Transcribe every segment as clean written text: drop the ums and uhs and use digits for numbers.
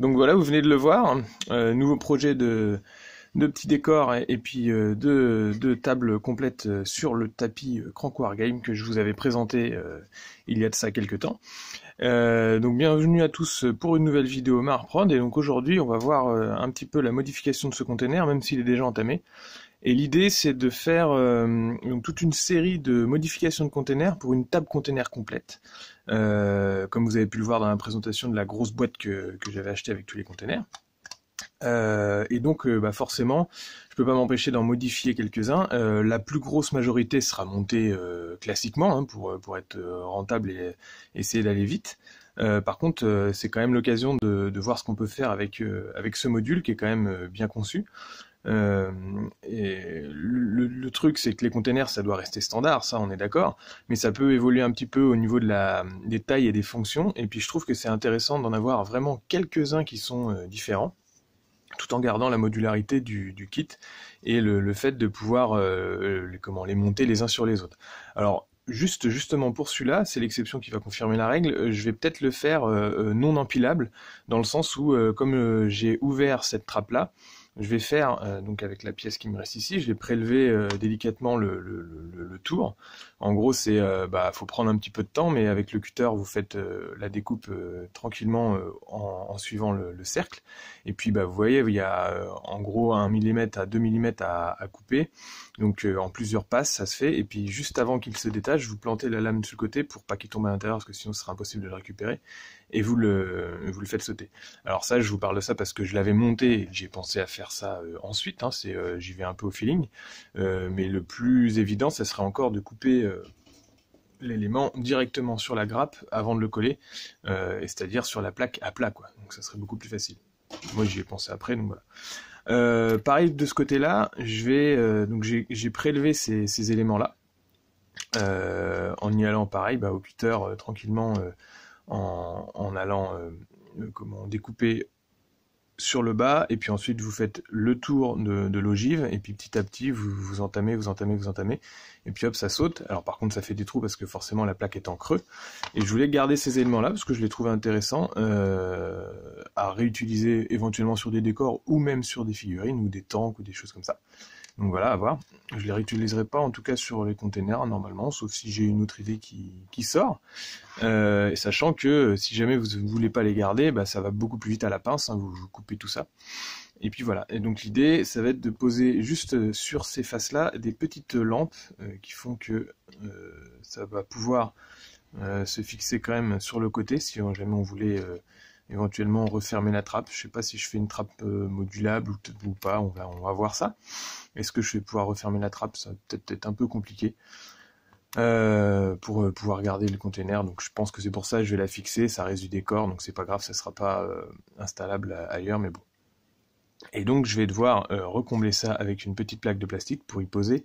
Donc voilà, vous venez de le voir, nouveau projet de petits décors et puis de tables complètes sur le tapis Crank Wargame que je vous avais présenté il y a de ça quelques temps. Donc bienvenue à tous pour une nouvelle vidéo Marprod, et donc aujourd'hui on va voir un petit peu la modification de ce container, même s'il est déjà entamé. Et l'idée c'est de faire donc toute une série de modifications de containers pour une table container complète. Comme vous avez pu le voir dans la présentation de la grosse boîte que j'avais achetée avec tous les containers. Et donc forcément, je peux pas m'empêcher d'en modifier quelques-uns. La plus grosse majorité sera montée classiquement hein, pour être rentable et essayer d'aller vite. Par contre, c'est quand même l'occasion de voir ce qu'on peut faire avec ce module qui est quand même bien conçu. Et le truc, c'est que les containers, ça doit rester standard, ça on est d'accord, mais ça peut évoluer un petit peu au niveau des tailles et des fonctions. Et puis je trouve que c'est intéressant d'en avoir vraiment quelques-uns qui sont différents, tout en gardant la modularité du kit et le fait de pouvoir les monter les uns sur les autres. Alors justement pour celui-là, c'est l'exception qui va confirmer la règle, je vais peut-être le faire non empilable, dans le sens où comme j'ai ouvert cette trappe là, je vais faire, donc avec la pièce qui me reste ici, je vais prélever délicatement le tour. En gros, c'est, faut prendre un petit peu de temps, mais avec le cutter, vous faites la découpe tranquillement en suivant le cercle. Et puis, vous voyez, il y a en gros 1 mm à 2 mm à couper. Donc, en plusieurs passes, ça se fait. Et puis, juste avant qu'il se détache, vous plantez la lame sur le côté pour pas qu'il tombe à l'intérieur, parce que sinon, ce sera impossible de le récupérer. Et vous le faites sauter. Alors ça, je vous parle de ça parce que je l'avais monté et j'ai pensé à faire ça ensuite, hein, j'y vais un peu au feeling, mais le plus évident, ça serait encore de couper l'élément directement sur la grappe avant de le coller, et c'est-à-dire sur la plaque à plat, quoi. Donc ça serait beaucoup plus facile. Moi, j'y ai pensé après, donc voilà. Pareil de ce côté-là, je vais donc j'ai prélevé ces éléments-là en y allant pareil au cutter tranquillement. En allant découper sur le bas, et puis ensuite vous faites le tour de l'ogive, et puis petit à petit vous entamez, et puis hop ça saute. Alors par contre ça fait des trous parce que forcément la plaque est en creux, et je voulais garder ces éléments là parce que je les trouvais intéressants à réutiliser éventuellement sur des décors ou même sur des figurines ou des tanks ou des choses comme ça. Donc voilà, à voir. Je les réutiliserai pas en tout cas sur les containers normalement, sauf si j'ai une autre idée qui sort. Et sachant que si jamais vous ne voulez pas les garder, ça va beaucoup plus vite à la pince, hein, vous coupez tout ça. Et puis voilà. Et donc l'idée, ça va être de poser juste sur ces faces-là des petites lampes qui font que ça va pouvoir se fixer quand même sur le côté si jamais on voulait éventuellement refermer la trappe. Je sais pas si je fais une trappe modulable ou pas, on va voir ça. Est-ce que je vais pouvoir refermer la trappe? Ça va peut-être être un peu compliqué pour pouvoir garder le container, donc je pense que c'est pour ça que je vais la fixer, ça reste du décor, donc c'est pas grave, ça sera pas installable ailleurs, mais bon. Et donc je vais devoir recombler ça avec une petite plaque de plastique pour y poser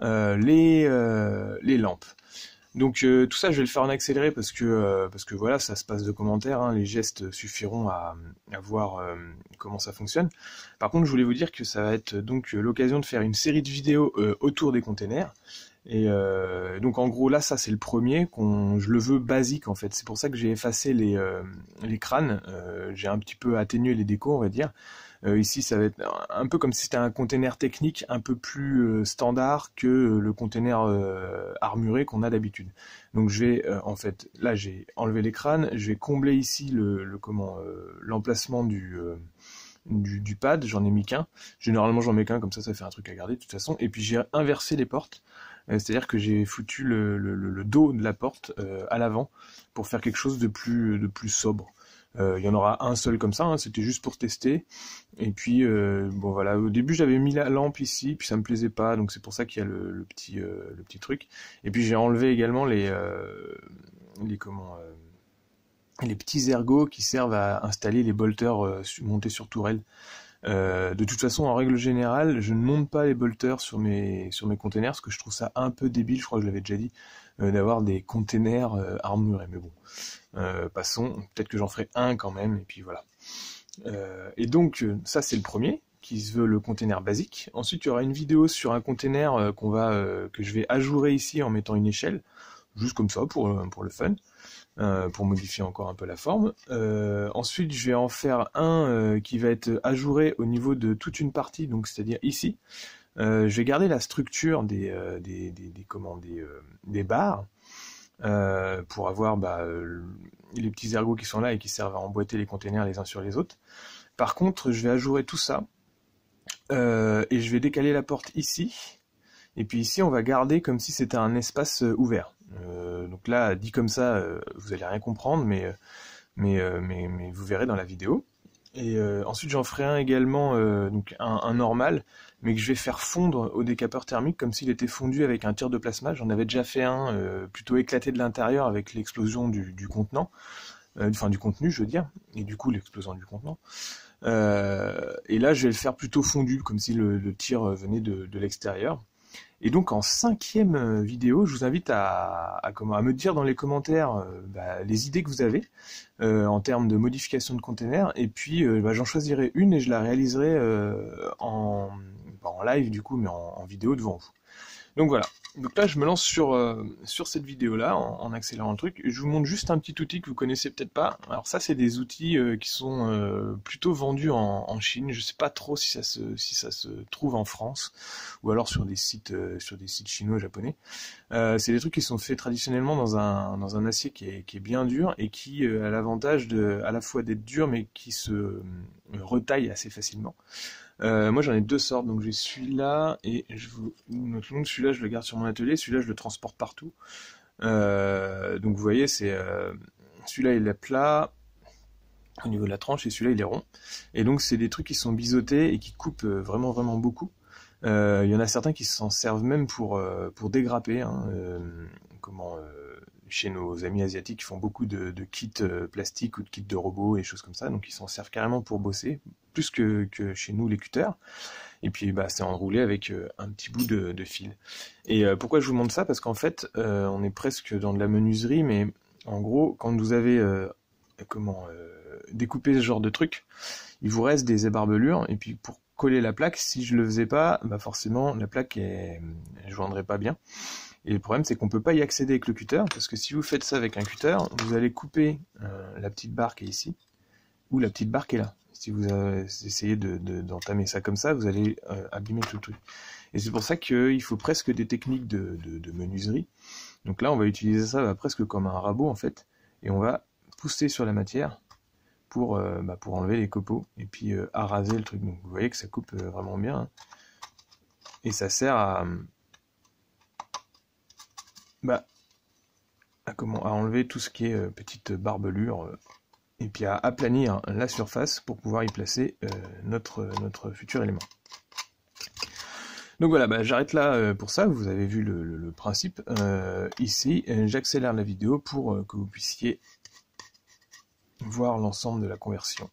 les lampes. Donc tout ça je vais le faire en accéléré parce que voilà, ça se passe de commentaires, hein, les gestes suffiront à voir comment ça fonctionne. Par contre je voulais vous dire que ça va être donc l'occasion de faire une série de vidéos autour des containers. Et donc en gros là ça c'est le premier, je le veux basique en fait, c'est pour ça que j'ai effacé les crânes, j'ai un petit peu atténué les décos on va dire. Ici ça va être un peu comme si c'était un container technique un peu plus standard que le container armuré qu'on a d'habitude. Donc je vais en fait, là j'ai enlevé les crânes, je vais combler ici l'emplacement du pad, j'en ai mis qu'un. Généralement j'en mets qu'un, comme ça fait un truc à garder de toute façon. Et puis j'ai inversé les portes, c'est-à-dire que j'ai foutu le dos de la porte à l'avant pour faire quelque chose de plus sobre. Il y en aura un seul comme ça, hein, c'était juste pour tester. Et puis bon voilà, au début j'avais mis la lampe ici, puis ça me plaisait pas, donc c'est pour ça qu'il y a le petit truc. Et puis j'ai enlevé également les petits ergots qui servent à installer les bolters montés sur tourelle. De toute façon, en règle générale, je ne monte pas les bolters sur mes containers parce que je trouve ça un peu débile, je crois que je l'avais déjà dit, d'avoir des containers armurés. Mais bon, passons, peut-être que j'en ferai un quand même, et puis voilà. Et donc, ça c'est le premier, qui se veut le container basique. Ensuite, il y aura une vidéo sur un container que je vais ajourer ici en mettant une échelle, juste comme ça, pour le fun. pour modifier encore un peu la forme. Ensuite, je vais en faire un qui va être ajouré au niveau de toute une partie, donc c'est-à-dire ici. Je vais garder la structure des barres pour avoir les petits ergots qui sont là et qui servent à emboîter les containers les uns sur les autres. Par contre, je vais ajourer tout ça et je vais décaler la porte ici. Et puis ici, on va garder comme si c'était un espace ouvert. Donc là, dit comme ça, vous allez rien comprendre, mais vous verrez dans la vidéo. Et ensuite, j'en ferai un également, donc un normal, mais que je vais faire fondre au décapeur thermique comme s'il était fondu avec un tir de plasma. J'en avais déjà fait un plutôt éclaté de l'intérieur avec l'explosion du contenant, enfin du contenu, je veux dire, et du coup l'explosion du contenant. Et là, je vais le faire plutôt fondu, comme si le tir venait de l'extérieur. Et donc en 5e vidéo, je vous invite à me dire dans les commentaires les idées que vous avez en termes de modification de container, et puis j'en choisirai une et je la réaliserai en live du coup, mais en vidéo devant vous. Donc voilà, donc là je me lance sur cette vidéo-là en accélérant le truc. Je vous montre juste un petit outil que vous connaissez peut-être pas. Alors ça, c'est des outils qui sont plutôt vendus en Chine. Je sais pas trop si ça se trouve en France ou alors sur des sites chinois, japonais. C'est des trucs qui sont faits traditionnellement dans un acier qui est bien dur et qui a l'avantage à la fois d'être dur mais qui se retaille assez facilement. Moi j'en ai deux sortes, donc j'ai celui-là et celui-là je le garde sur mon atelier, celui-là je le transporte partout. Donc vous voyez, celui-là il est plat au niveau de la tranche et celui-là il est rond. Et donc c'est des trucs qui sont biseautés et qui coupent vraiment beaucoup. Il y en a certains qui s'en servent même pour dégrapper, hein, chez nos amis asiatiques, qui font beaucoup de kits plastiques ou de kits de robots et choses comme ça, donc ils s'en servent carrément pour bosser, plus que chez nous les cutters. Et puis c'est enroulé avec un petit bout de fil. Et pourquoi je vous montre ça? Parce qu'en fait, on est presque dans de la menuiserie, mais en gros, quand vous avez découpé ce genre de truc, il vous reste des ébarbelures, et puis pour coller la plaque, si je le faisais pas, forcément la plaque elle joindrait pas bien. Et le problème, c'est qu'on peut pas y accéder avec le cutter, parce que si vous faites ça avec un cutter, vous allez couper la petite barre qui est ici, ou la petite barre qui est là. Si vous essayez d'entamer ça comme ça, vous allez abîmer tout le truc. Et c'est pour ça qu'il faut presque des techniques de menuiserie. Donc là, on va utiliser ça presque comme un rabot, en fait, et on va pousser sur la matière pour enlever les copeaux, et puis araser le truc. Donc vous voyez que ça coupe vraiment bien, hein. Et ça sert à enlever tout ce qui est petite barbelure, et puis à aplanir la surface pour pouvoir y placer notre futur élément. Donc voilà, j'arrête là pour ça, vous avez vu le principe. Ici, j'accélère la vidéo pour que vous puissiez voir l'ensemble de la conversion.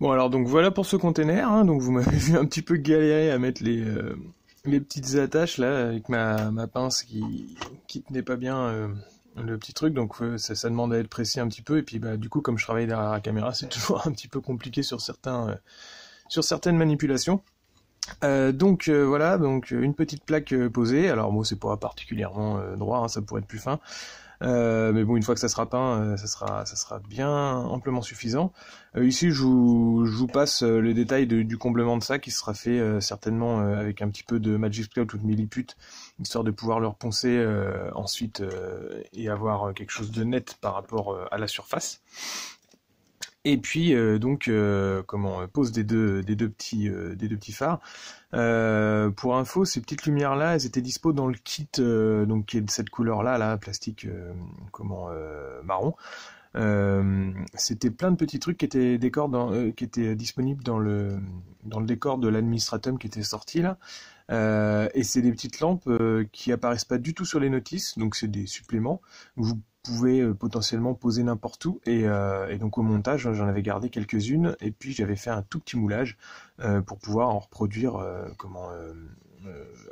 Bon alors donc voilà pour ce container, hein. Donc vous m'avez vu un petit peu galérer à mettre les petites attaches là avec ma pince qui tenait pas bien le petit truc, donc ça demande à être précis un petit peu, et puis bah du coup comme je travaille derrière la caméra c'est toujours un petit peu compliqué sur certaines manipulations. Voilà, donc une petite plaque posée. Alors moi c'est pas particulièrement droit, hein, ça pourrait être plus fin. Mais bon, une fois que ça sera peint, ça sera bien amplement suffisant. Ici, je vous passe le détail du comblement de ça, qui sera fait certainement avec un petit peu de Magic Cloud ou de Milliput, histoire de pouvoir le reponcer ensuite et avoir quelque chose de net par rapport à la surface. Et puis pose des deux petits phares. Pour info, ces petites lumières là, elles étaient dispo dans le kit donc qui est de cette couleur là, plastique marron. C'était plein de petits trucs qui étaient qui étaient disponibles dans le décor de l'administratum qui était sorti là. Et c'est des petites lampes qui apparaissent pas du tout sur les notices, donc c'est des suppléments. Vous pouvez potentiellement poser n'importe où, et donc au montage j'en avais gardé quelques-unes, et puis j'avais fait un tout petit moulage pour pouvoir en reproduire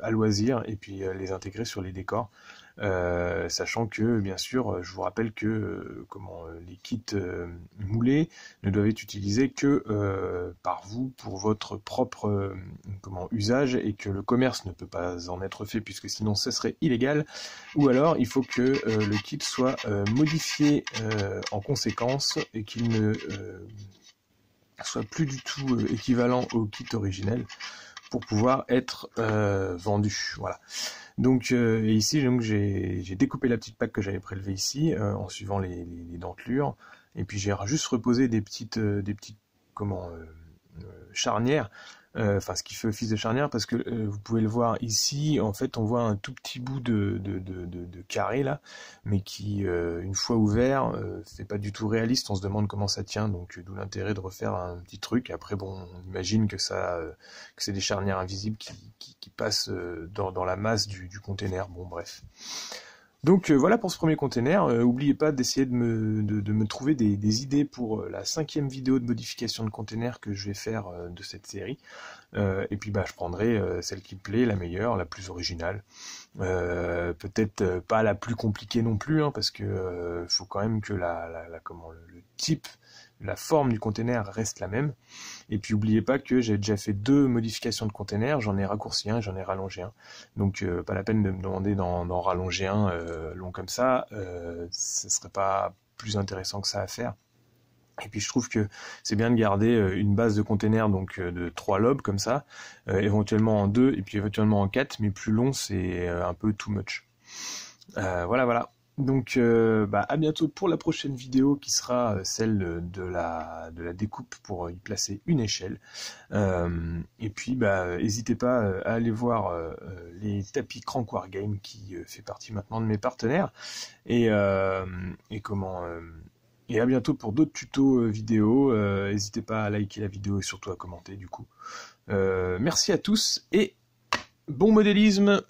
à loisir, et puis les intégrer sur les décors. Sachant que, bien sûr, je vous rappelle que les kits moulés ne doivent être utilisés que par vous pour votre propre usage, et que le commerce ne peut pas en être fait puisque sinon ce serait illégal. Ou alors il faut que le kit soit modifié en conséquence et qu'il ne soit plus du tout équivalent au kit originel pour pouvoir être vendu. Voilà. Donc ici donc j'ai découpé la petite plaque que j'avais prélevée ici en suivant les dentelures, et puis j'ai juste reposé des petites charnières, enfin ce qui fait office de charnière, parce que vous pouvez le voir ici, en fait on voit un tout petit bout de carré là, mais qui une fois ouvert c'est pas du tout réaliste, on se demande comment ça tient, donc d'où l'intérêt de refaire un petit truc. Après bon, on imagine que c'est des charnières invisibles qui passent dans la masse du container, bon bref. Donc voilà pour ce premier container. N'oubliez pas d'essayer de me trouver des idées pour la 5e vidéo de modification de container que je vais faire de cette série. Et puis bah je prendrai celle qui me plaît, la meilleure, la plus originale. Peut-être pas la plus compliquée non plus, hein, parce que faut quand même que le type, la forme du container reste la même. Et puis n'oubliez pas que j'ai déjà fait 2 modifications de container, j'en ai raccourci un et j'en ai rallongé un. Donc pas la peine de me demander d'en rallonger un long comme ça, ce serait pas plus intéressant que ça à faire. Et puis je trouve que c'est bien de garder une base de container donc de 3 lobes comme ça, éventuellement en 2 et puis éventuellement en 4, mais plus long c'est un peu too much. Voilà. Donc à bientôt pour la prochaine vidéo qui sera celle de la découpe pour y placer une échelle. Et puis n'hésitez pas à aller voir les tapis Crank Wargame qui fait partie maintenant de mes partenaires. Et à bientôt pour d'autres tutos vidéo. N'hésitez pas à liker la vidéo et surtout à commenter du coup. Merci à tous et bon modélisme!